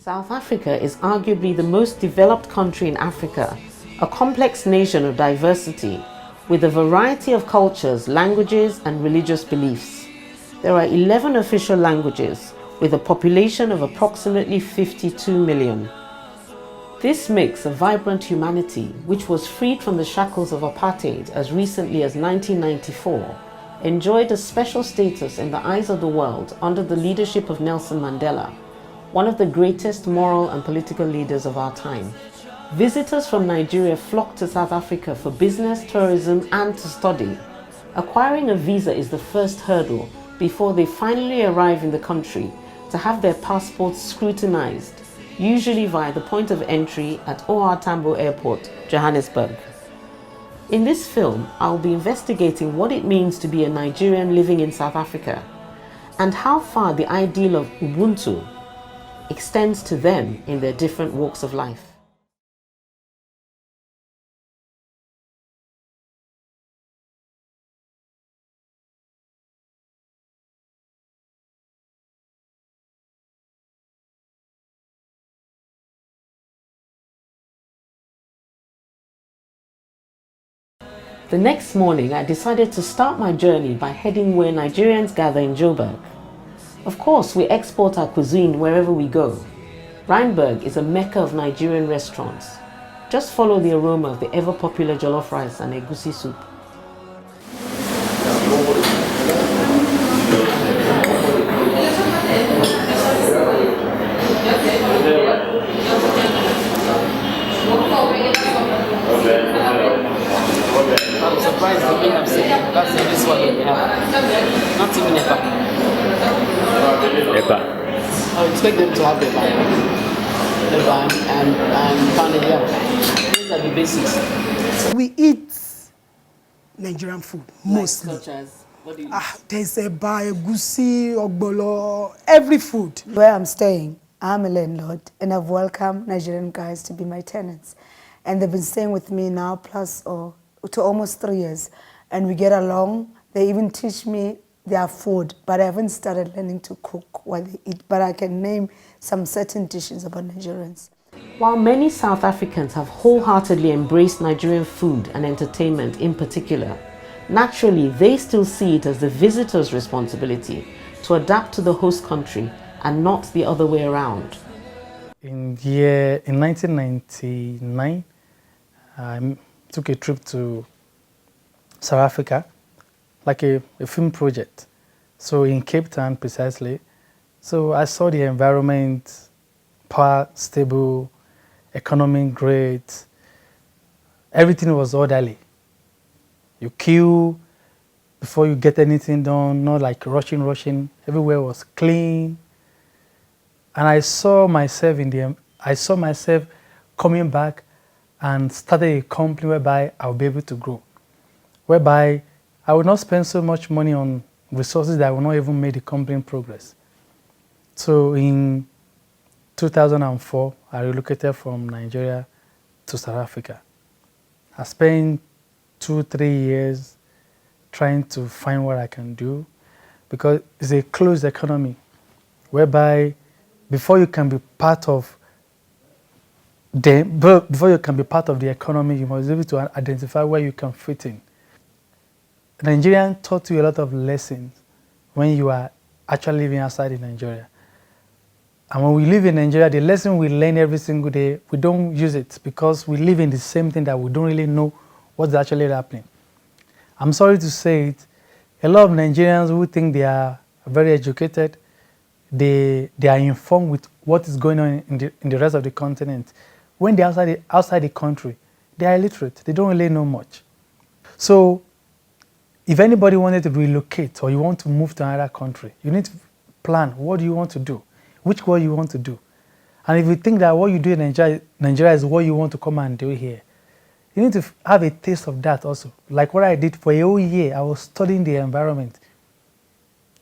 South Africa is arguably the most developed country in Africa, a complex nation of diversity, with a variety of cultures, languages, and religious beliefs. There are 11 official languages, with a population of approximately 52 million. This makes a vibrant humanity, which was freed from the shackles of apartheid as recently as 1994, enjoyed a special status in the eyes of the world under the leadership of Nelson Mandela, one of the greatest moral and political leaders of our time. Visitors from Nigeria flock to South Africa for business, tourism, and to study. Acquiring a visa is the first hurdle before they finally arrive in the country to have their passports scrutinized, usually via the point of entry at OR Tambo Airport, Johannesburg. In this film, I will be investigating what it means to be a Nigerian living in South Africa and how far the ideal of Ubuntu extends to them in their different walks of life. The next morning, I decided to start my journey by heading where Nigerians gather in Joburg. Of course, we export our cuisine wherever we go. Rheinberg is a mecca of Nigerian restaurants. Just follow the aroma of the ever-popular jollof rice and egusi soup. I'm surprised the way I'm saying that's this one. Not even Epa. I expect them to have the ban and pounded yam. Those are the basics. We eat Nigerian food mostly. Such as, what do you There's egusi, ogbolo, every food. Where I'm staying, I'm a landlord and I've welcomed Nigerian guys to be my tenants. And they've been staying with me now to almost 3 years. And we get along. They even teach me their food, but I haven't started learning to cook what they eat. But I can name some certain dishes about Nigerians. While many South Africans have wholeheartedly embraced Nigerian food and entertainment in particular, naturally they still see it as the visitor's responsibility to adapt to the host country and not the other way around. In 1999, I took a trip to South Africa, like a film project. So in Cape Town precisely. So I saw the environment, power stable, economy great, everything was orderly. You queue before you get anything done, not like rushing. Everywhere was clean. And I saw myself coming back and started a company whereby I'll be able to grow, whereby I will not spend so much money on resources that will not even make the company progress. So in 2004, I relocated from Nigeria to South Africa. I spent 2-3 years trying to find what I can do because it's a closed economy, whereby before you can be part of the economy, you must be able to identify where you can fit in. Nigerian taught you a lot of lessons when you are actually living outside in Nigeria. And when we live in Nigeria, the lesson we learn every single day, we don't use it because we live in the same thing that we don't really know what's actually happening. I'm sorry to say it, a lot of Nigerians who think they are very educated, they are informed with what is going on in the rest of the continent. When they're outside the country, they are illiterate. They don't really know much. So if anybody wanted to relocate or you want to move to another country, you need to plan what do you want to do, which work you want to do. And if you think that what you do in Nigeria is what you want to come and do here, you need to have a taste of that also. Like what I did for a whole year, I was studying the environment,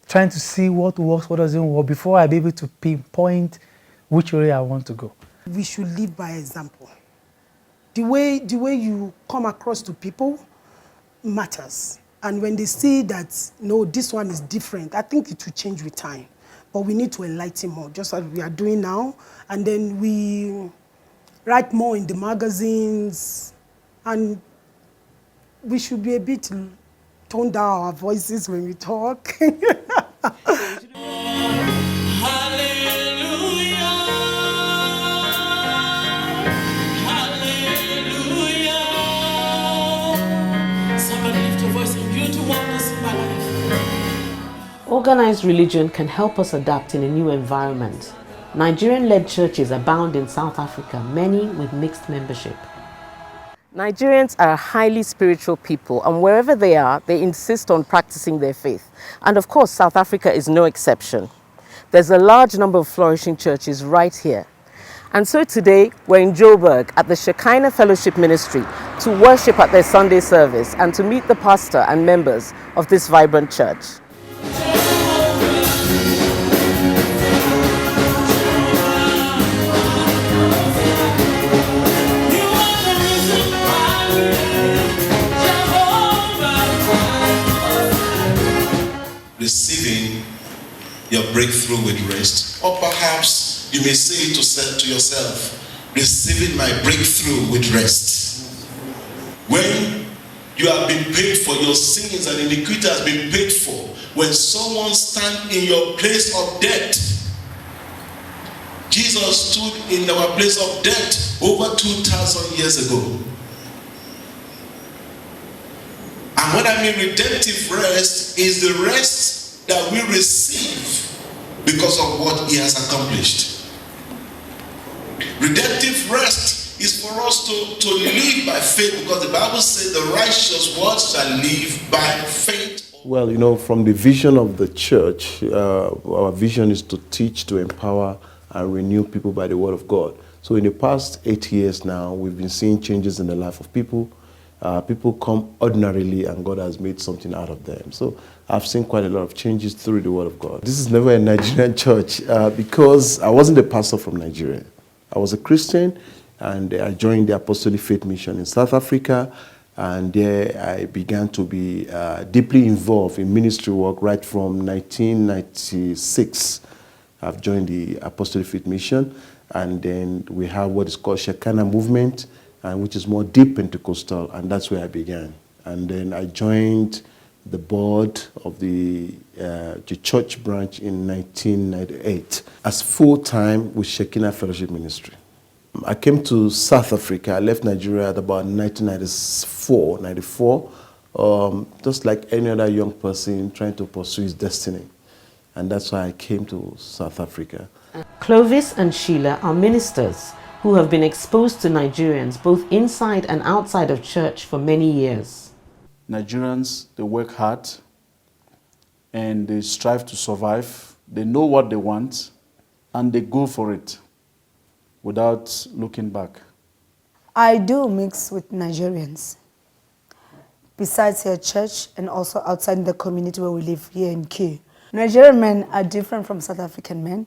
trying to see what works, what doesn't work, before I be able to pinpoint which area I want to go. We should live by example. The way you come across to people matters. And when they see that, no, this one is different, I think it will change with time. but we need to enlighten more, just as we are doing now. And then we write more in the magazines, and we should be a bit tone down our voices when we talk. Organized religion can help us adapt in a new environment. Nigerian-led churches abound in South Africa, many with mixed membership. Nigerians are a highly spiritual people, and wherever they are, they insist on practicing their faith. And of course, South Africa is no exception. There's a large number of flourishing churches right here. And so today, we're in Joburg at the Shekinah Fellowship Ministry to worship at their Sunday service and to meet the pastor and members of this vibrant church. Receiving your breakthrough with rest. Or perhaps you may say to yourself, receiving my breakthrough with rest. When you have been paid for your sins and iniquity has been paid for, when someone stands in your place of debt, Jesus stood in our place of debt over 2,000 years ago. And what I mean redemptive rest is the rest that we receive because of what he has accomplished. Redemptive rest is for us to live by faith, because the Bible says the righteous ones shall live by faith. Well, you know, from the vision of the church, our vision is to teach, to empower, and renew people by the word of God. So in the past 8 years now, we've been seeing changes in the life of people. People come ordinarily and God has made something out of them. So I've seen quite a lot of changes through the word of God. This is never a Nigerian church because I wasn't a pastor from Nigeria. I was a Christian, and I joined the Apostolic Faith Mission in South Africa, and there I began to be deeply involved in ministry work right from 1996. I've joined the Apostolic Faith Mission, and then we have what is called Shekinah movement, which is more deep Pentecostal, and that's where I began. And then I joined the board of the church branch in 1998 as full-time with Shekinah Fellowship Ministry. I came to South Africa. I left Nigeria at about 1994, just like any other young person trying to pursue his destiny. And that's why I came to South Africa. Clovis and Sheila are ministers who have been exposed to Nigerians both inside and outside of church for many years. Nigerians, they work hard and they strive to survive. They know what they want and they go for it without looking back. I do mix with Nigerians. Besides here at church and also outside the community where we live here in Q. Nigerian men are different from South African men.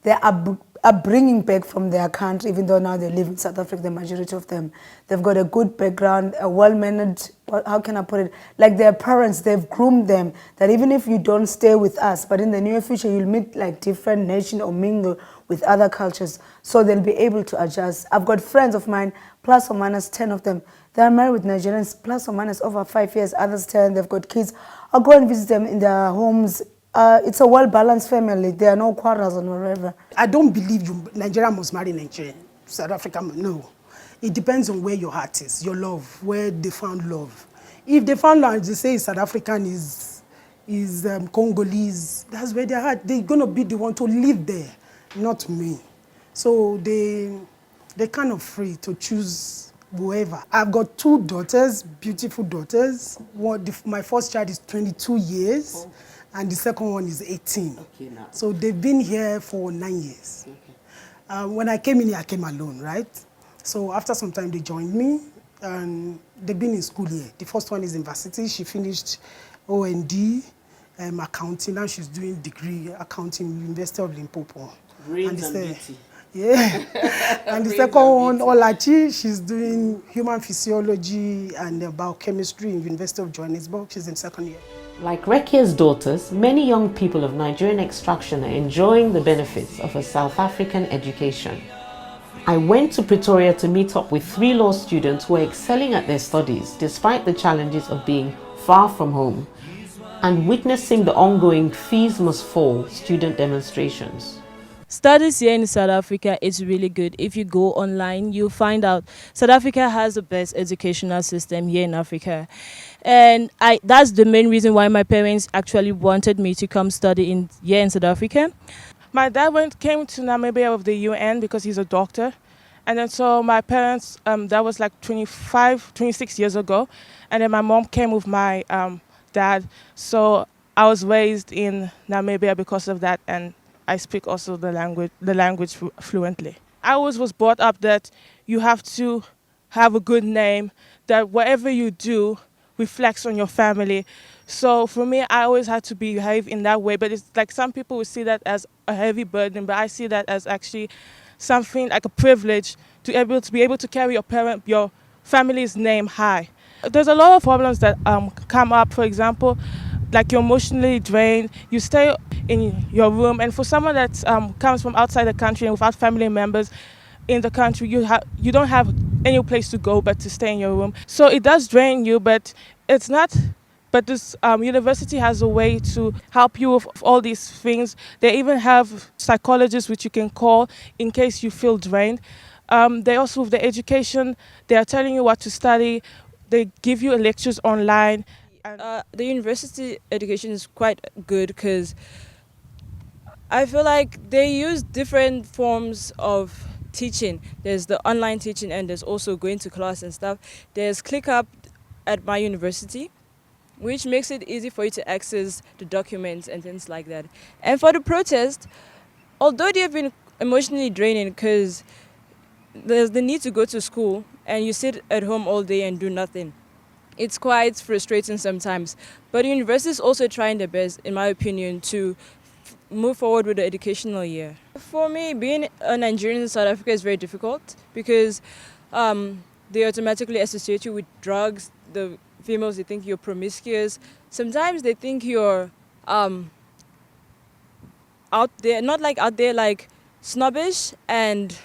They are bringing back from their country, even though now they live in South Africa, the majority of them. They've got a good background, a well-mannered, how can I put it? Like their parents, they've groomed them, that even if you don't stay with us, but in the near future, you'll meet like different nations or mingle with other cultures, so they'll be able to adjust. I've got friends of mine, plus or minus 10 of them. They are married with Nigerians, plus or minus over 5 years, others 10, they've got kids. I'll go and visit them in their homes. It's a well-balanced family. There are no quarrels or whatever. I don't believe Nigeria must marry Nigeria. South Africa, no. It depends on where your heart is, your love, where they found love. If they found love, they say South African is Congolese, that's where their heart, they're going to be the one to live there, not me. So they're kind of free to choose whoever. I've got 2 daughters, beautiful daughters. My first child is 22 years. And the second one is 18. Okay, now. So they've been here for 9 years. Okay. When I came in here, I came alone, right? So after some time, they joined me, and they've been in school here. The first one is university. She finished O&D, accounting. Now she's doing degree accounting, University of Limpopo. Brains and beauty. Yeah. And the second one, Olachi, she's doing human physiology and biochemistry in University of Johannesburg. She's in second year. Like Rekia's daughters, many young people of Nigerian extraction are enjoying the benefits of a South African education. I went to Pretoria to meet up with 3 law students who are excelling at their studies despite the challenges of being far from home and witnessing the ongoing Fees Must Fall student demonstrations. Studies here in South Africa is really good. If you go online, you'll find out South Africa has the best educational system here in Africa. And that's the main reason why my parents actually wanted me to come study here in South Africa. My dad came to Namibia with the UN because he's a doctor. And then so my parents, that was like 26 years ago. And then my mom came with my dad. So I was raised in Namibia because of that. And I speak also the language fluently. I always was brought up that you have to have a good name, that whatever you do reflects on your family. So for me, I always had to behave in that way. But it's like some people would see that as a heavy burden, but I see that as actually something like a privilege to be able to carry your family's name high. There's a lot of problems that come up. For example, like you're emotionally drained, you stay in your room, and for someone that comes from outside the country and without family members in the country, you don't have any place to go but to stay in your room. So it does drain you, but it's not. But this university has a way to help you with all these things. They even have psychologists which you can call in case you feel drained. They also, with the education, they are telling you what to study. They give you lectures online. The university education is quite good because I feel like they use different forms of teaching. There's the online teaching and there's also going to class and stuff. There's ClickUp at my university, which makes it easy for you to access the documents and things like that. And for the protest, although they have been emotionally draining because there's the need to go to school and you sit at home all day and do nothing, it's quite frustrating sometimes. But university is also trying their best, in my opinion, to move forward with the educational year. For me, being a Nigerian in South Africa is very difficult because they automatically associate you with drugs. The females, they think you're promiscuous. Sometimes they think you're out there, not like out there, like snobbish and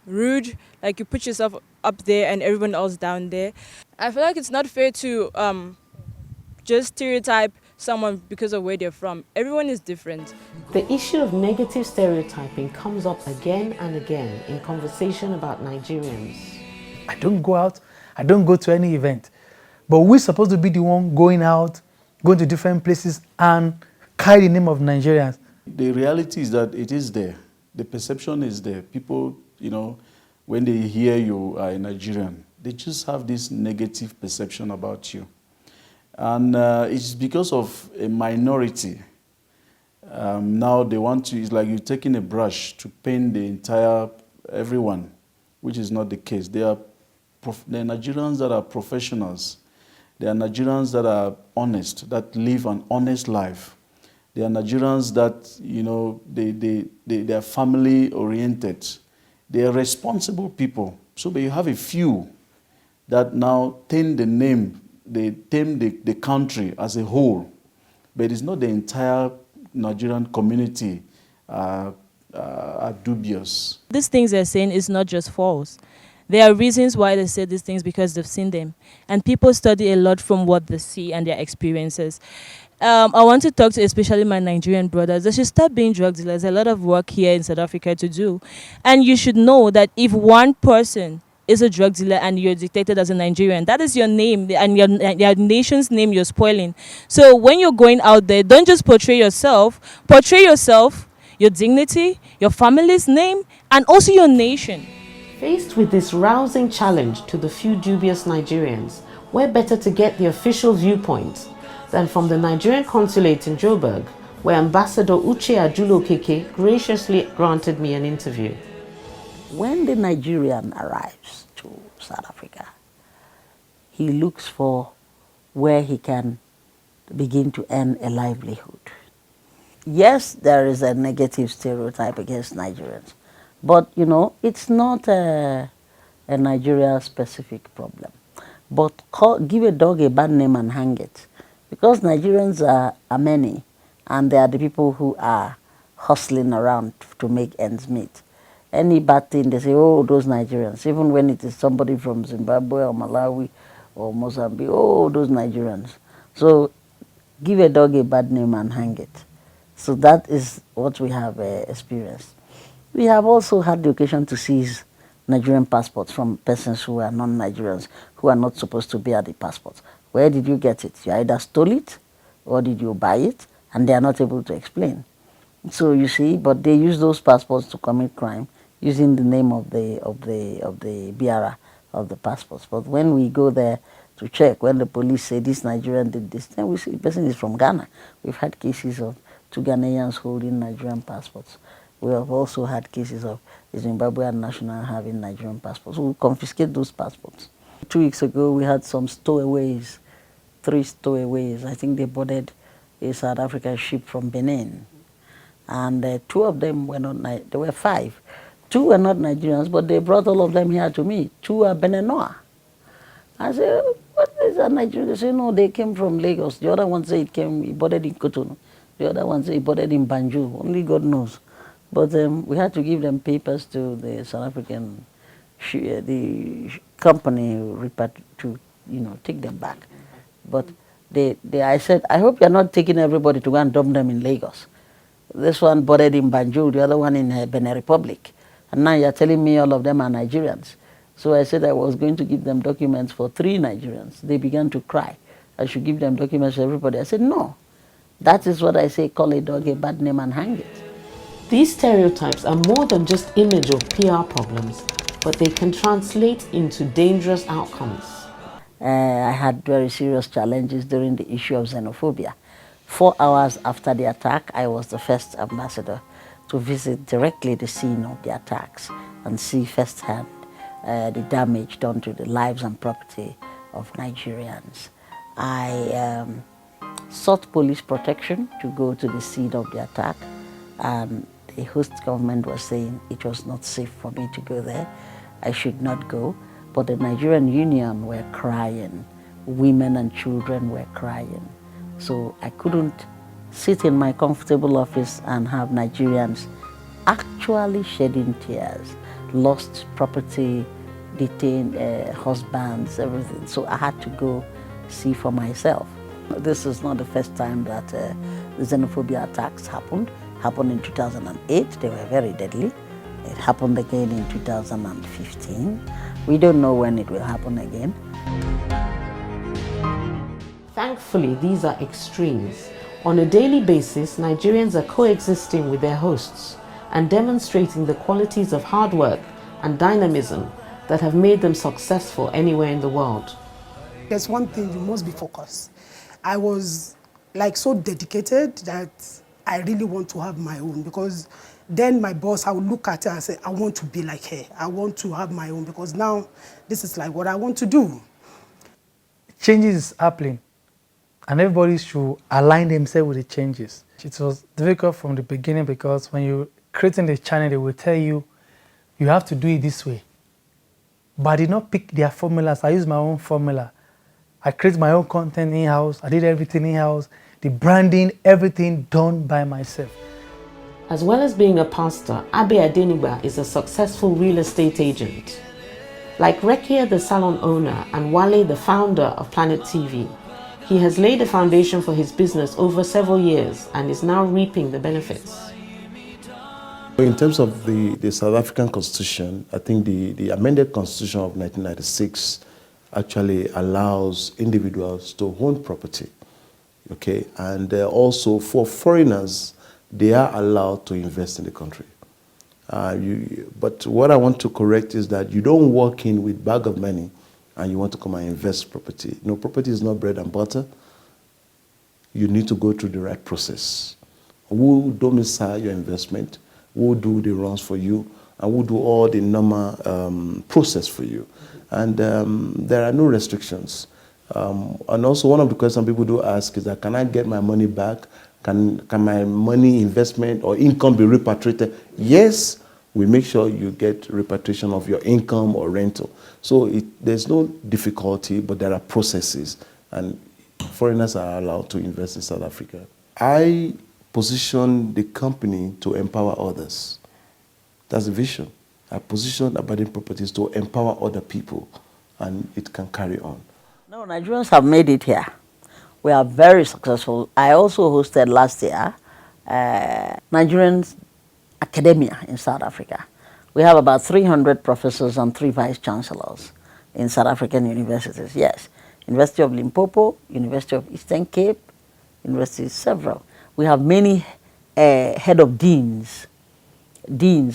rude, like you put yourself up there and everyone else down there. I feel like it's not fair to just stereotype someone because of where they're from. Everyone is different. The issue of negative stereotyping comes up again and again in conversation about Nigerians. I don't go out, I don't go to any event, but we're supposed to be the one going out, going to different places and carry the name of Nigerians. The reality is that it is there. The perception is there. People, when they hear you are a Nigerian, they just have this negative perception about you. And it's because of a minority. Now they want to, it's like you're taking a brush to paint the entire everyone, which is not the case. There are Nigerians that are professionals. There are Nigerians that are honest, that live an honest life. There are Nigerians that, they are family-oriented. They are responsible people. So but you have a few that now taint the name, they taint the country as a whole. But it's not the entire Nigerian community are dubious. These things they're saying is not just false. There are reasons why they say these things because they've seen them. And people study a lot from what they see and their experiences. I want to talk to especially my Nigerian brothers. They should stop being drug dealers. There's a lot of work here in South Africa to do. And you should know that if one person is a drug dealer and you're detected as a Nigerian, that is your name and your nation's name you're spoiling. So when you're going out there, don't just portray yourself, your dignity, your family's name, and also your nation. Faced with this rousing challenge to the few dubious Nigerians, where better to get the official viewpoint than from the Nigerian consulate in Joburg, where Ambassador Uche Ajulo-Keke graciously granted me an interview. When the Nigerian arrives to South Africa, he looks for where he can begin to earn a livelihood. Yes, there is a negative stereotype against Nigerians, but it's not a Nigeria-specific problem. But give a dog a bad name and hang it. Because Nigerians are many, and they are the people who are hustling around to make ends meet. Any bad thing, they say, oh, those Nigerians. Even when it is somebody from Zimbabwe or Malawi or Mozambique, oh, those Nigerians. So give a dog a bad name and hang it. So that is what we have experienced. We have also had the occasion to seize Nigerian passports from persons who are non-Nigerians, who are not supposed to bear the passports. Where did you get it? You either stole it or did you buy it? And they are not able to explain. So you see, but they use those passports to commit crime using the name of the bearer of the passports. But when we go there to check, when the police say this Nigerian did this, then we see the person is from Ghana. We've had cases of 2 Ghanaians holding Nigerian passports. We have also had cases of the Zimbabwean national having Nigerian passports. We confiscate those passports. 2 weeks ago, we had some stowaways, 3 stowaways. I think they boarded a South African ship from Benin. And 2 of them were not, there were 5. 2 were not Nigerians, but they brought all of them here to me. 2 are Beninois. I said, what is a Nigerian? They say, no, they came from Lagos. The other one said he boarded in Cotonou. The other one said he boarded in Banjul. Only God knows. But we had to give them papers to the South African the company to, take them back. But I said, I hope you're not taking everybody to go and dump them in Lagos. This one boarded in Banjul, the other one in Benin Republic. And now you're telling me all of them are Nigerians. So I said I was going to give them documents for 3 Nigerians. They began to cry. I should give them documents for everybody. I said, no. That is what I say, call a dog a bad name and hang it. These stereotypes are more than just image or PR problems, but they can translate into dangerous outcomes. I had very serious challenges during the issue of xenophobia. 4 hours after the attack, I was the first ambassador to visit directly the scene of the attacks and see firsthand the damage done to the lives and property of Nigerians. I sought police protection to go to the scene of the attack, and the host government was saying it was not safe for me to go there. I should not go, but the Nigerian Union were crying. Women and children were crying. So I couldn't sit in my comfortable office and have Nigerians actually shedding tears, lost property, detained husbands, everything. So I had to go see for myself. This is not the first time that the xenophobia attacks happened. Happened in 2008, they were very deadly. It happened again in 2015. We don't know when it will happen again. Thankfully, these are extremes. On a daily basis, Nigerians are coexisting with their hosts and demonstrating the qualities of hard work and dynamism that have made them successful anywhere in the world. There's one thing, you must be focused. I was so dedicated that I really want to have my own, because then my boss, I would look at her and say, I want to be like her. I want to have my own, because now this is like what I want to do. Changes is happening, and everybody should align themselves with the changes. It was difficult from the beginning, because when you're creating the channel, they will tell you, you have to do it this way. But I did not pick their formulas. I used my own formula. I created my own content in-house. I did everything in-house. The branding, everything done by myself. As well as being a pastor, Abe Adeniba is a successful real estate agent. Like Rekia, the salon owner, and Wale, the founder of Planet TV, he has laid a foundation for his business over several years and is now reaping the benefits. In terms of the South African Constitution, I think the amended Constitution of 1996 actually allows individuals to own property. Okay, and also for foreigners, they are allowed to invest in the country. But what I want to correct is that you don't walk in with a bag of money and you want to come and invest property. No, property is not bread and butter. You need to go through the right process. Who domicile your investment, who do the runs for you, and who do all the normal process for you. And there are no restrictions. And also one of the questions people do ask is that, can I get my money back? Can my money, investment, or income be repatriated? Yes, we make sure you get repatriation of your income or rental. So there's no difficulty, but there are processes. And foreigners are allowed to invest in South Africa. I position the company to empower others. That's the vision. I position Aberdeen Properties to empower other people, and it can carry on. No, Nigerians have made it here. We are very successful. I also hosted last year Nigerian academia in South Africa. We have about 300 professors and 3 vice-chancellors in South African universities, yes. University of Limpopo, University of Eastern Cape, universities several. We have many head of deans.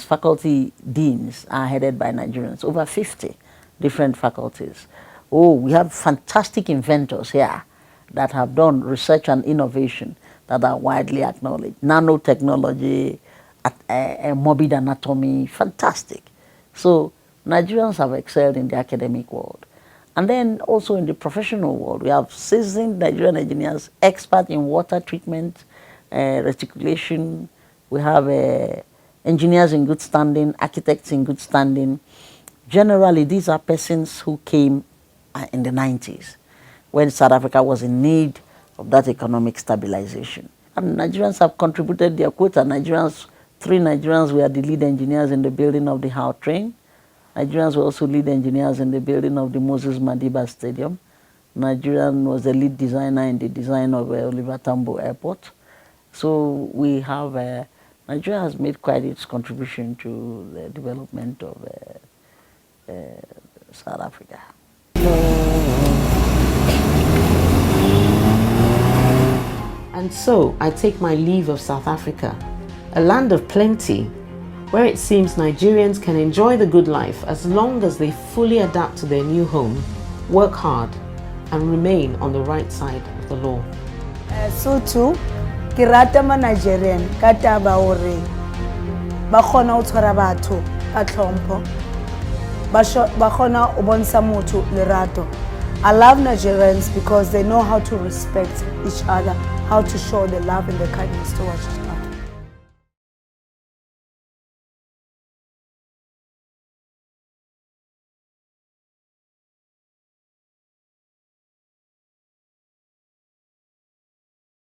Faculty deans are headed by Nigerians, over 50 different faculties. Oh, we have fantastic inventors here that have done research and innovation that are widely acknowledged. Nanotechnology, morbid anatomy, fantastic. So Nigerians have excelled in the academic world. And then also in the professional world, we have seasoned Nigerian engineers, expert in water treatment, reticulation. We have engineers in good standing, architects in good standing. Generally, these are persons who came in the 90s when South Africa was in need of that economic stabilization. And Nigerians have contributed their quota. 3 Nigerians were the lead engineers in the building of the How train. Nigerians were also lead engineers in the building of the Moses Madiba Stadium. Nigerian was the lead designer in the design of Oliver Tambo Airport. So we have, Nigeria has made quite its contribution to the development of South Africa. And so I take my leave of South Africa, a land of plenty, where it seems Nigerians can enjoy the good life as long as they fully adapt to their new home, work hard, and remain on the right side of the law. So too, ke rata ma Nigerian ka taba hore ba khona o tshwara batho ka tlhompho, ba khona o bontsha motho lerato. I love Nigerians because they know how to respect each other, how to show the love and the kindness towards each other.